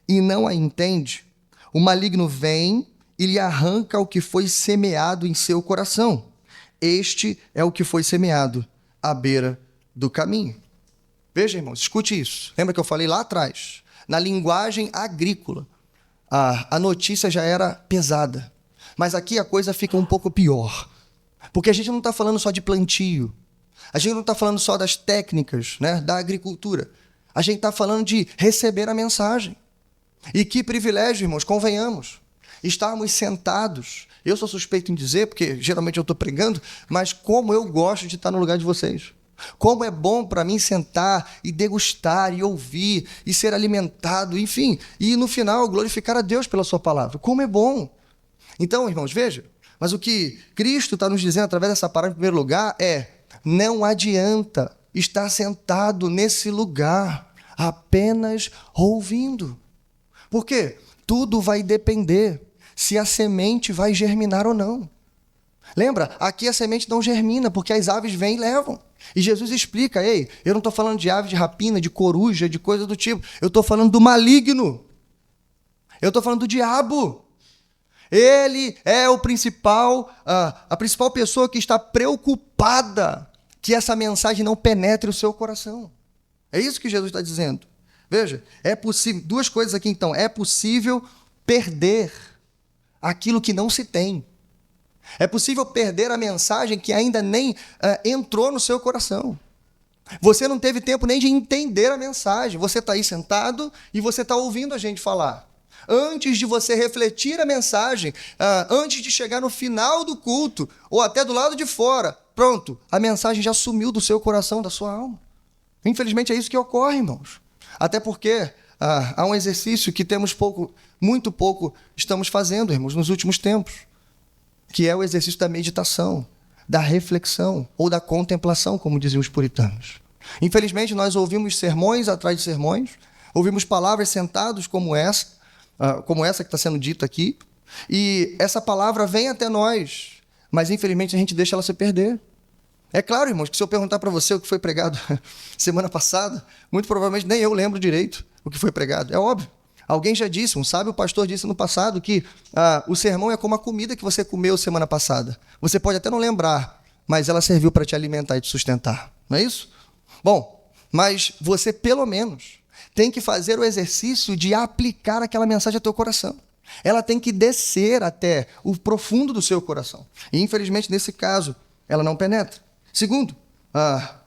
e não a entende, o maligno vem e lhe arranca o que foi semeado em seu coração. Este é o que foi semeado à beira do caminho. Veja, irmãos, escute isso. Lembra que eu falei lá atrás? Na linguagem agrícola, a notícia já era pesada. Mas aqui a coisa fica um pouco pior. Porque a gente não está falando só de plantio. A gente não está falando só das técnicas, né, da agricultura. A gente está falando de receber a mensagem. E que privilégio, irmãos, convenhamos. Estarmos sentados. Eu sou suspeito em dizer, porque geralmente eu estou pregando, mas como eu gosto de estar no lugar de vocês. Como é bom para mim sentar e degustar e ouvir e ser alimentado, enfim. E no final glorificar a Deus pela sua palavra. Como é bom. Então, irmãos, veja, mas o que Cristo está nos dizendo através dessa palavra, em primeiro lugar, é: não adianta estar sentado nesse lugar apenas ouvindo. Por quê? Tudo vai depender se a semente vai germinar ou não. Lembra? Aqui a semente não germina, porque as aves vêm e levam. E Jesus explica: ei, eu não estou falando de ave de rapina, de coruja, de coisa do tipo. Eu estou falando do maligno. Eu estou falando do diabo. Ele é a principal pessoa que está preocupada que essa mensagem não penetre o seu coração. É isso que Jesus está dizendo. Veja, é possível, 2 coisas aqui então. É possível perder aquilo que não se tem. É possível perder a mensagem que ainda nem entrou no seu coração. Você não teve tempo nem de entender a mensagem. Você está aí sentado e você está ouvindo a gente falar. Antes de você refletir a mensagem, antes de chegar no final do culto, ou até do lado de fora, pronto, a mensagem já sumiu do seu coração, da sua alma. Infelizmente é isso que ocorre, irmãos. Até porque há um exercício que muito pouco estamos fazendo, irmãos, nos últimos tempos, que é o exercício da meditação, da reflexão ou da contemplação, como diziam os puritanos. Infelizmente nós ouvimos sermões atrás de sermões, ouvimos palavras sentados como essa que está sendo dita aqui, e essa palavra vem até nós, mas infelizmente a gente deixa ela se perder. É claro, irmãos, que se eu perguntar para você o que foi pregado semana passada, muito provavelmente nem eu lembro direito o que foi pregado. É óbvio. Alguém já disse, um sábio pastor disse no passado que o sermão é como a comida que você comeu semana passada. Você pode até não lembrar, mas ela serviu para te alimentar e te sustentar. Não é isso? Bom, mas você pelo menos tem que fazer o exercício de aplicar aquela mensagem ao teu coração. Ela tem que descer até o profundo do seu coração. E, infelizmente, nesse caso, ela não penetra. Segundo,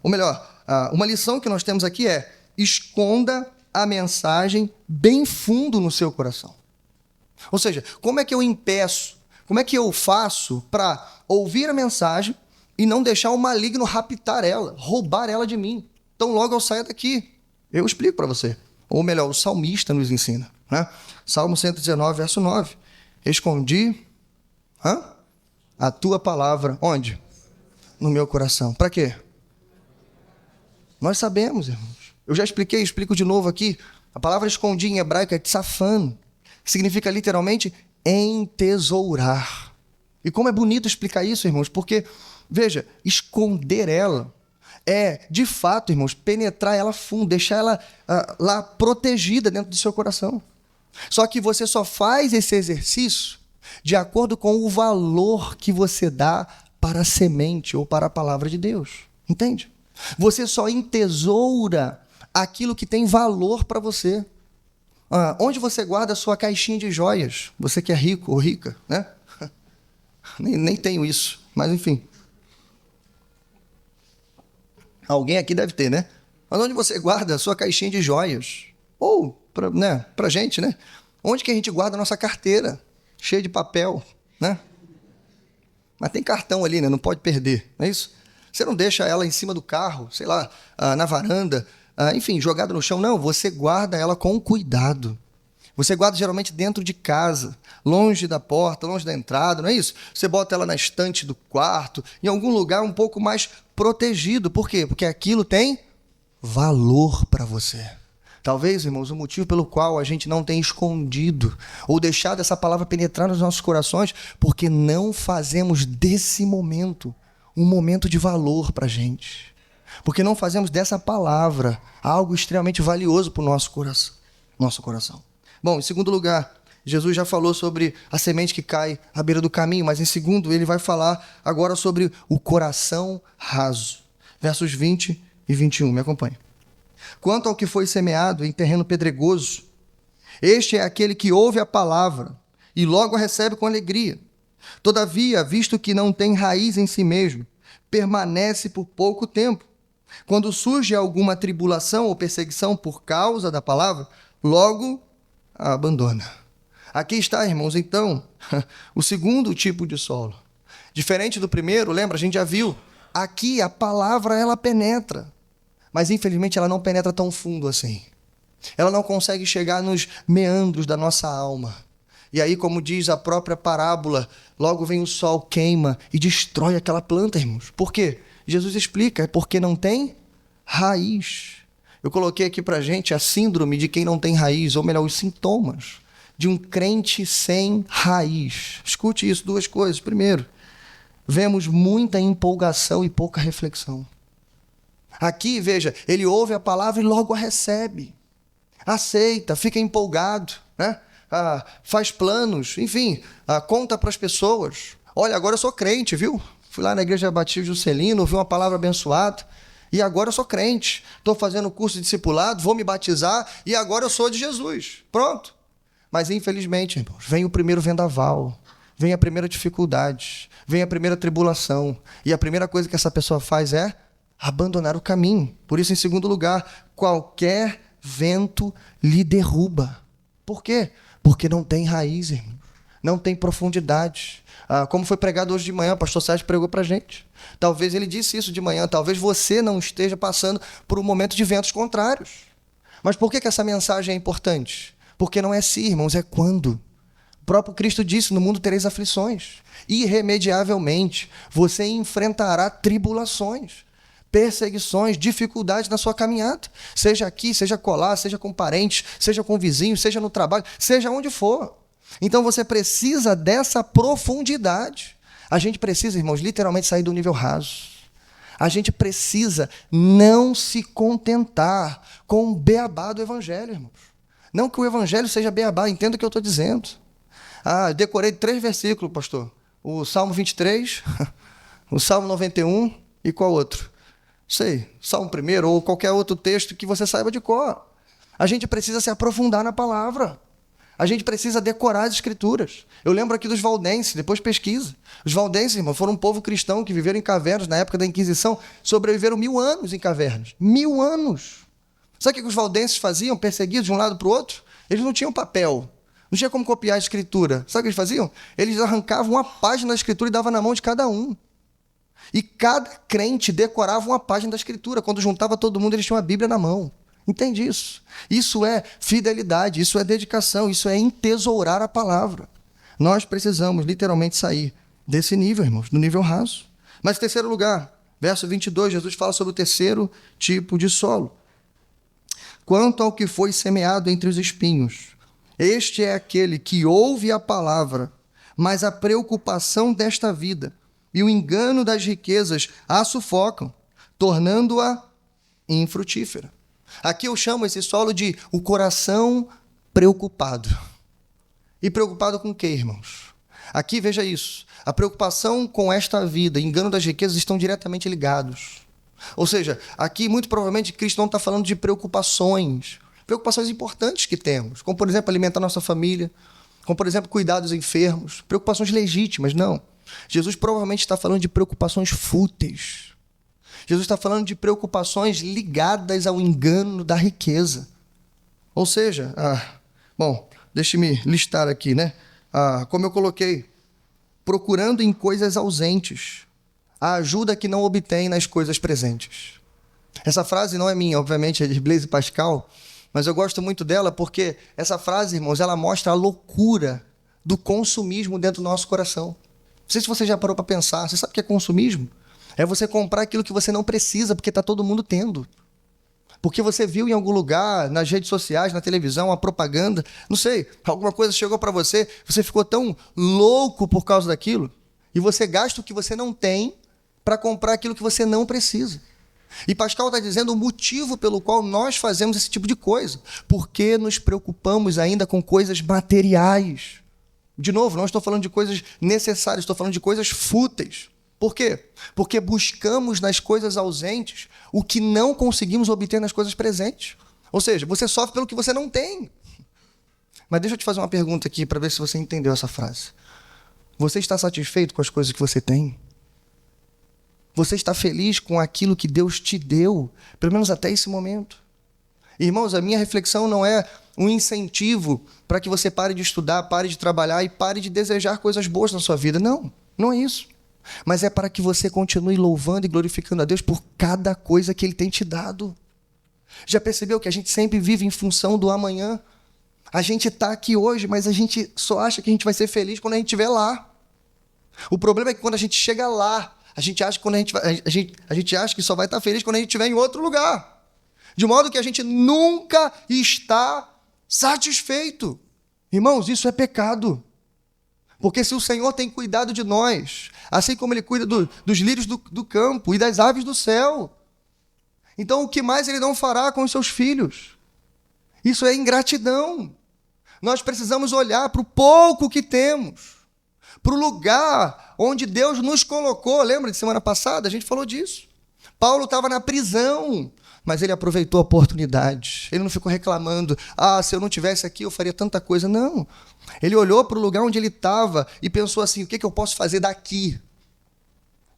uma lição que nós temos aqui é: esconda a mensagem bem fundo no seu coração. Ou seja, como é que eu impeço, como é que eu faço para ouvir a mensagem e não deixar o maligno raptar ela, roubar ela de mim? Então, logo eu saio daqui. Eu explico para você. Ou melhor, o salmista nos ensina. Né? Salmo 119, verso 9. Escondi a tua palavra. Onde? No meu coração. Para quê? Nós sabemos, irmãos. Eu já expliquei, explico de novo aqui. A palavra escondi em hebraico é tsafan, que significa literalmente entesourar. E como é bonito explicar isso, irmãos, porque, veja, esconder ela é, de fato, irmãos, penetrar ela fundo, deixar ela lá protegida dentro do seu coração. Só que você só faz esse exercício de acordo com o valor que você dá para a semente ou para a palavra de Deus. Entende? Você só entesoura aquilo que tem valor para você. Onde você guarda a sua caixinha de joias? Você que é rico ou rica, né? Nem tenho isso, mas enfim. Alguém aqui deve ter, né? Mas onde você guarda a sua caixinha de joias? Ou, pra gente, né? Onde que a gente guarda a nossa carteira? Cheia de papel, né? Mas tem cartão ali, né? Não pode perder, não é isso? Você não deixa ela em cima do carro, sei lá, na varanda, enfim, jogada no chão. Não, você guarda ela com cuidado. Você guarda geralmente dentro de casa, longe da porta, longe da entrada, não é isso? Você bota ela na estante do quarto, em algum lugar um pouco mais protegido. Por quê? Porque aquilo tem valor para você. Talvez, irmãos, o motivo pelo qual a gente não tem escondido ou deixado essa palavra penetrar nos nossos corações, porque não fazemos desse momento um momento de valor para a gente. Porque não fazemos dessa palavra algo extremamente valioso para o nosso coração. Bom, em segundo lugar, Jesus já falou sobre a semente que cai à beira do caminho, mas em segundo, ele vai falar agora sobre o coração raso. Versos 20 e 21, me acompanhe. Quanto ao que foi semeado em terreno pedregoso, este é aquele que ouve a palavra e logo a recebe com alegria. Todavia, visto que não tem raiz em si mesmo, permanece por pouco tempo. Quando surge alguma tribulação ou perseguição por causa da palavra, logo a abandona. Aqui está, irmãos, então, o segundo tipo de solo. Diferente do primeiro, lembra? A gente já viu. Aqui a palavra, ela penetra. Mas, infelizmente, ela não penetra tão fundo assim. Ela não consegue chegar nos meandros da nossa alma. E aí, como diz a própria parábola, logo vem o sol, queima e destrói aquela planta, irmãos. Por quê? Jesus explica, é porque não tem raiz. Eu coloquei aqui pra gente a síndrome de quem não tem raiz, ou melhor, os sintomas de um crente sem raiz. Escute isso, duas coisas. Primeiro, vemos muita empolgação e pouca reflexão. Aqui, veja, ele ouve a palavra e logo a recebe. Aceita, fica empolgado, né? Faz planos, enfim, conta para as pessoas. Olha, agora eu sou crente, viu? Fui lá na igreja Batista Juscelino, ouvi uma palavra abençoada, e agora eu sou crente. Estou fazendo curso de discipulado, vou me batizar, e agora eu sou de Jesus. Pronto. Mas, infelizmente, irmãos, vem o primeiro vendaval, vem a primeira dificuldade, vem a primeira tribulação, e a primeira coisa que essa pessoa faz é abandonar o caminho. Por isso, em segundo lugar, qualquer vento lhe derruba. Por quê? Porque não tem raiz, irmão. Não tem profundidade. Como foi pregado hoje de manhã, o pastor Sérgio pregou para a gente. Talvez ele disse isso de manhã, talvez você não esteja passando por um momento de ventos contrários. Mas por que essa mensagem é importante? Porque não é se, irmãos, é quando. O próprio Cristo disse, no mundo tereis aflições. Irremediavelmente, você enfrentará tribulações, perseguições, dificuldades na sua caminhada. Seja aqui, seja colar, seja com parentes, seja com vizinhos, seja no trabalho, seja onde for. Então você precisa dessa profundidade. A gente precisa, irmãos, literalmente sair do nível raso. A gente precisa não se contentar com o beabá do evangelho, irmãos. Não que o evangelho seja beabá, entenda o que eu estou dizendo. Decorei 3 versículos, pastor. O Salmo 23, o Salmo 91 e qual outro? Sei, Salmo 1 ou qualquer outro texto que você saiba de cor. A gente precisa se aprofundar na palavra. A gente precisa decorar as escrituras. Eu lembro aqui dos valdenses, depois pesquisa. Os valdenses, irmão, foram um povo cristão que viveram em cavernas na época da Inquisição, sobreviveram 1000 anos em cavernas. 1000 anos! Sabe o que os valdenses faziam, perseguidos de um lado para o outro? Eles não tinham papel, não tinha como copiar a escritura. Sabe o que eles faziam? Eles arrancavam uma página da escritura e davam na mão de cada um. E cada crente decorava uma página da escritura. Quando juntava todo mundo, eles tinham a Bíblia na mão. Entende isso? Isso é fidelidade, isso é dedicação, isso é entesourar a palavra. Nós precisamos literalmente sair desse nível, irmãos, do nível raso. Mas em terceiro lugar, verso 22, Jesus fala sobre o terceiro tipo de solo. quanto ao que foi semeado entre os espinhos. Este é aquele que ouve a palavra, mas a preocupação desta vida e o engano das riquezas a sufocam, tornando-a infrutífera. Aqui eu chamo esse solo de o coração preocupado. E preocupado com o quê, irmãos? Aqui veja isso. A preocupação com esta vida e engano das riquezas estão diretamente ligados. Ou seja, aqui muito provavelmente Cristo não está falando de preocupações importantes que temos, como por exemplo alimentar nossa família, como por exemplo cuidar dos enfermos, preocupações legítimas, não. Jesus provavelmente está falando de preocupações fúteis. Jesus está falando de preocupações ligadas ao engano da riqueza. Ou seja, deixe-me listar aqui, né? Como eu coloquei, procurando em coisas ausentes a ajuda que não obtém nas coisas presentes. Essa frase não é minha, obviamente, é de Blaise Pascal, mas eu gosto muito dela porque essa frase, irmãos, ela mostra a loucura do consumismo dentro do nosso coração. Não sei se você já parou para pensar. Você sabe o que é consumismo? É você comprar aquilo que você não precisa porque está todo mundo tendo. Porque você viu em algum lugar, nas redes sociais, na televisão, a propaganda, não sei, alguma coisa chegou para você, você ficou tão louco por causa daquilo, e você gasta o que você não tem para comprar aquilo que você não precisa. E Pascal está dizendo o motivo pelo qual nós fazemos esse tipo de coisa. Porque nos preocupamos ainda com coisas materiais. De novo, não estou falando de coisas necessárias, estou falando de coisas fúteis. Por quê? Porque buscamos nas coisas ausentes o que não conseguimos obter nas coisas presentes. Ou seja, você sofre pelo que você não tem. Mas deixa eu te fazer uma pergunta aqui para ver se você entendeu essa frase. Você está satisfeito com as coisas que você tem? Você está feliz com aquilo que Deus te deu, pelo menos até esse momento? Irmãos, a minha reflexão não é um incentivo para que você pare de estudar, pare de trabalhar e pare de desejar coisas boas na sua vida. Não, não é isso. Mas é para que você continue louvando e glorificando a Deus por cada coisa que Ele tem te dado. Já percebeu que a gente sempre vive em função do amanhã? A gente está aqui hoje, mas a gente só acha que a gente vai ser feliz quando a gente estiver lá. O problema é que quando a gente chega lá, a gente acha que só vai estar feliz quando a gente estiver em outro lugar. De modo que a gente nunca está satisfeito. Irmãos, isso é pecado. Porque se o Senhor tem cuidado de nós, assim como Ele cuida dos lírios do campo e das aves do céu, então o que mais Ele não fará com os seus filhos? Isso é ingratidão. Nós precisamos olhar para o pouco que temos, para o lugar onde Deus nos colocou. Lembra de semana passada? A gente falou disso. Paulo estava na prisão, mas ele aproveitou a oportunidade. Ele não ficou reclamando, se eu não tivesse aqui eu faria tanta coisa. Não. Ele olhou para o lugar onde ele estava e pensou assim, o que eu posso fazer daqui?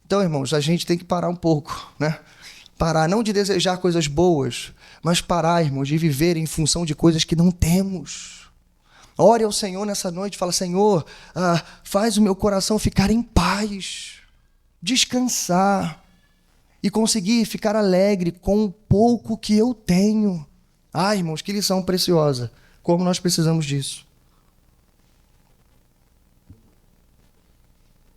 Então, irmãos, a gente tem que parar um pouco, né? Parar não de desejar coisas boas, mas parar, irmãos, de viver em função de coisas que não temos. Ore ao Senhor nessa noite, fala, Senhor, faz o meu coração ficar em paz, descansar e conseguir ficar alegre com o pouco que eu tenho. Irmãos, que lição preciosa, como nós precisamos disso.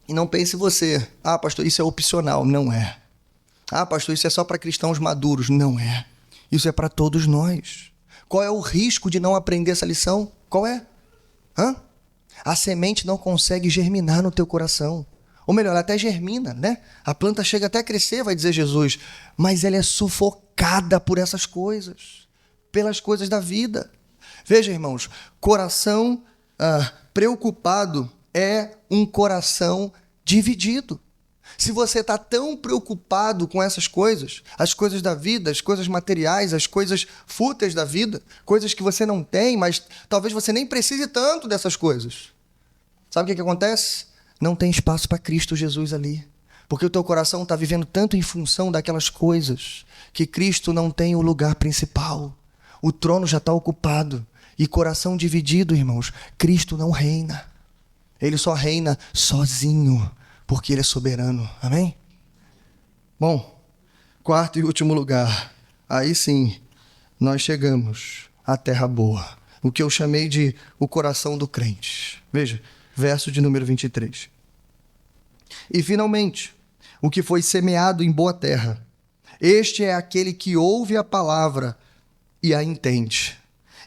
E não pense você, pastor, isso é opcional. Não é. Pastor, isso é só para cristãos maduros. Não é. Isso é para todos nós. Qual é o risco de não aprender essa lição? Qual é? A semente não consegue germinar no teu coração. Ou melhor, ela até germina, né? A planta chega até a crescer, vai dizer Jesus, mas ela é sufocada por essas coisas, pelas coisas da vida. Veja, irmãos, coração preocupado é um coração dividido. Se você está tão preocupado com essas coisas, as coisas da vida, as coisas materiais, as coisas fúteis da vida, coisas que você não tem, mas talvez você nem precise tanto dessas coisas. Sabe o que acontece? Não tem espaço para Cristo Jesus ali. Porque o teu coração está vivendo tanto em função daquelas coisas que Cristo não tem o lugar principal. O trono já está ocupado. E coração dividido, irmãos, Cristo não reina. Ele só reina sozinho, porque Ele é soberano. Amém? Bom, quarto e último lugar. Aí sim, nós chegamos à terra boa. O que eu chamei de o coração do crente. Veja, verso de número 23. E finalmente, o que foi semeado em boa terra. Este é aquele que ouve a palavra e a entende.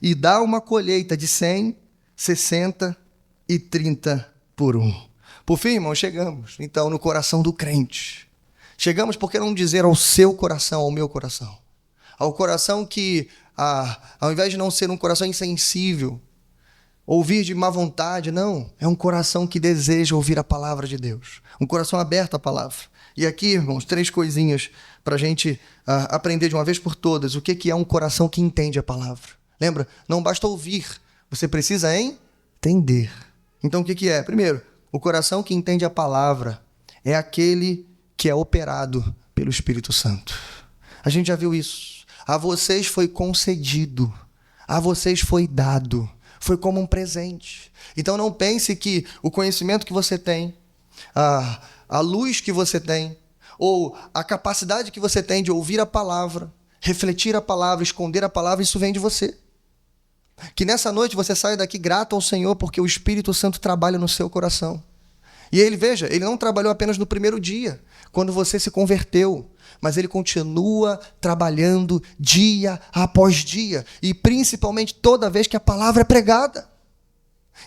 E dá uma colheita de 100, 60 e 30 por um. Por fim, irmão, chegamos, então, no coração do crente. Chegamos, por que não dizer ao seu coração, ao meu coração? Ao coração que, ao invés de não ser um coração insensível, ouvir de má vontade, não. É um coração que deseja ouvir a palavra de Deus. Um coração aberto à palavra. E aqui, irmãos, 3 coisinhas para a gente aprender de uma vez por todas o que é um coração que entende a palavra. Lembra? Não basta ouvir, você precisa entender. Então, o que é? Primeiro, o coração que entende a palavra é aquele que é operado pelo Espírito Santo. A gente já viu isso. A vocês foi concedido, a vocês foi dado, foi como um presente. Então não pense que o conhecimento que você tem, a luz que você tem, ou a capacidade que você tem de ouvir a palavra, refletir a palavra, esconder a palavra, isso vem de você. Que nessa noite você saia daqui grato ao Senhor porque o Espírito Santo trabalha no seu coração. E ele, veja, ele não trabalhou apenas no primeiro dia, quando você se converteu, mas ele continua trabalhando dia após dia, e principalmente toda vez que a palavra é pregada.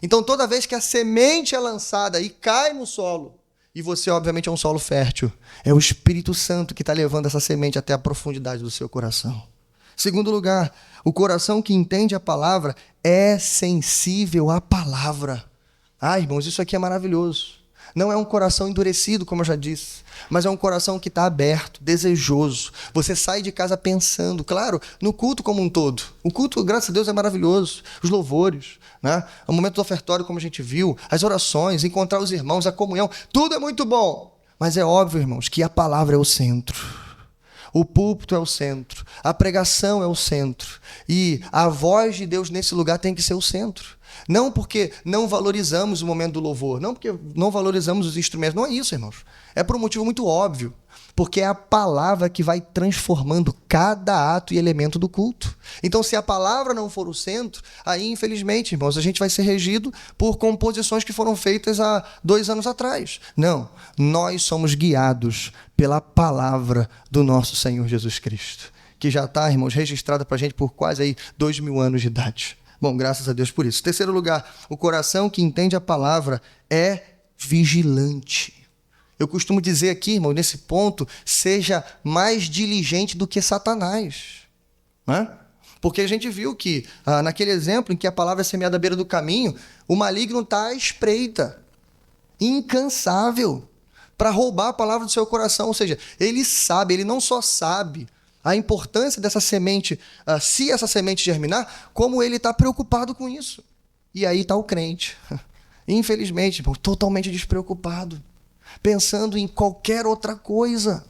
Então, toda vez que a semente é lançada e cai no solo, e você, obviamente, é um solo fértil, é o Espírito Santo que está levando essa semente até a profundidade do seu coração. Segundo lugar, o coração que entende a palavra é sensível à palavra. Irmãos, isso aqui é maravilhoso. Não é um coração endurecido, como eu já disse, mas é um coração que está aberto, desejoso. Você sai de casa pensando, claro, no culto como um todo. O culto, graças a Deus, é maravilhoso. Os louvores, né? O momento do ofertório, como a gente viu, as orações, encontrar os irmãos, a comunhão, tudo é muito bom. Mas é óbvio, irmãos, que a palavra é o centro. O púlpito é o centro, a pregação é o centro. E a voz de Deus nesse lugar tem que ser o centro. Não porque não valorizamos o momento do louvor, não porque não valorizamos os instrumentos, não é isso, irmãos. É por um motivo muito óbvio, porque é a palavra que vai transformando cada ato e elemento do culto. Então, se a palavra não for o centro, aí, infelizmente, irmãos, a gente vai ser regido por composições que foram feitas há 2 anos atrás. Não, nós somos guiados pela palavra do nosso Senhor Jesus Cristo, que já está, irmãos, registrada para a gente por quase aí 2000 anos de idade. Bom, graças a Deus por isso. Terceiro lugar, o coração que entende a palavra é vigilante. Eu costumo dizer aqui, irmão, nesse ponto, seja mais diligente do que Satanás. Né? Porque a gente viu que, naquele exemplo em que a palavra é semeada à beira do caminho, o maligno está à espreita, incansável, para roubar a palavra do seu coração. Ou seja, ele sabe, ele não só sabe a importância dessa semente, se essa semente germinar, como ele está preocupado com isso. E aí está o crente, infelizmente, irmão, totalmente despreocupado, pensando em qualquer outra coisa.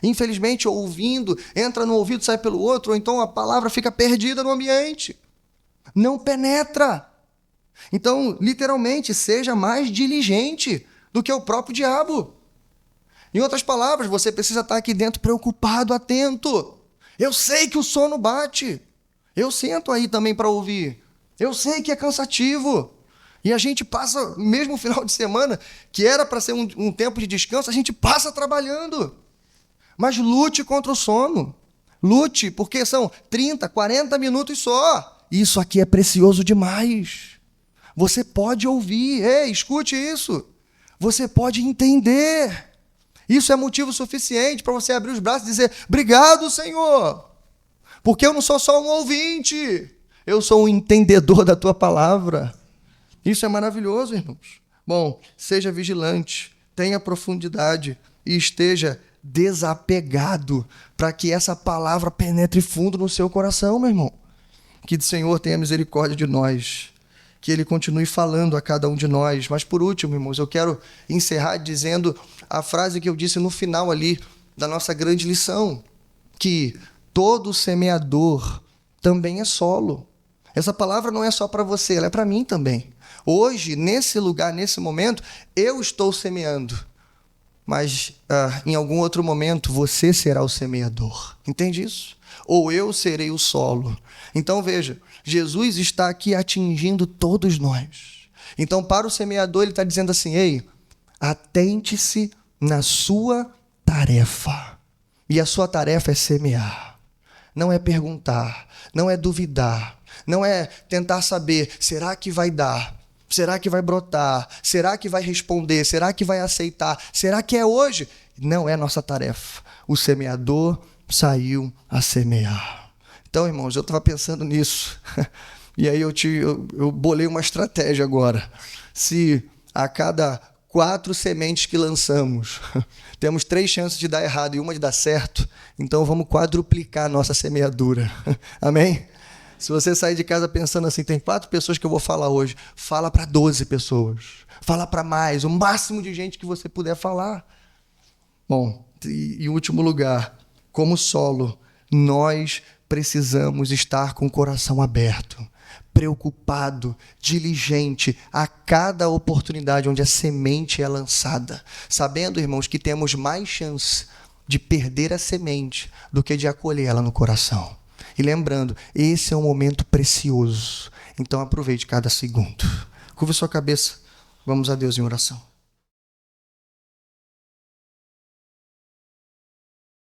Infelizmente, ouvindo, entra no ouvido, sai pelo outro, ou então a palavra fica perdida no ambiente. Não penetra. Então, literalmente, seja mais diligente do que o próprio diabo. Em outras palavras, você precisa estar aqui dentro preocupado, atento. Eu sei que o sono bate. Eu sento aí também para ouvir. Eu sei que é cansativo. E a gente passa, mesmo o final de semana, que era para ser um tempo de descanso, a gente passa trabalhando. Mas lute contra o sono. Lute, porque são 30, 40 minutos só. Isso aqui é precioso demais. Você pode ouvir. Ei, escute isso. Você pode entender. Isso é motivo suficiente para você abrir os braços e dizer: obrigado, Senhor, porque eu não sou só um ouvinte, eu sou um entendedor da tua palavra. Isso é maravilhoso, irmãos. Bom, seja vigilante, tenha profundidade e esteja desapegado para que essa palavra penetre fundo no seu coração, meu irmão. Que o Senhor tenha misericórdia de nós, que Ele continue falando a cada um de nós. Mas por último, irmãos, eu quero encerrar dizendo a frase que eu disse no final ali da nossa grande lição, que todo semeador também é solo. Essa palavra não é só para você, ela é para mim também. Hoje, nesse lugar, nesse momento, eu estou semeando, mas em algum outro momento você será o semeador. Entende isso? Ou eu serei o solo. Então veja, Jesus está aqui atingindo todos nós. Então, para o semeador, ele está dizendo assim: ei, atente-se na sua tarefa. E a sua tarefa é semear. não é perguntar, não é duvidar, não é tentar saber, será que vai dar? Será que vai brotar? Será que vai responder? Será que vai aceitar? Será que é hoje? Não é nossa tarefa. O semeador saiu a semear. Então, irmãos, eu estava pensando nisso. E aí eu bolei uma estratégia agora. Se a cada 4 sementes que lançamos, temos 3 chances de dar errado e uma de dar certo, então vamos quadruplicar a nossa semeadura. Amém? Se você sair de casa pensando assim, tem 4 pessoas que eu vou falar hoje, fala para 12 pessoas. Fala para mais, o máximo de gente que você puder falar. Bom, e em último lugar, como solo, nós precisamos estar com o coração aberto, preocupado, diligente a cada oportunidade onde a semente é lançada, sabendo, irmãos, que temos mais chance de perder a semente do que de acolher ela no coração. E lembrando, esse é um momento precioso, então aproveite cada segundo. Curva sua cabeça, vamos a Deus em oração.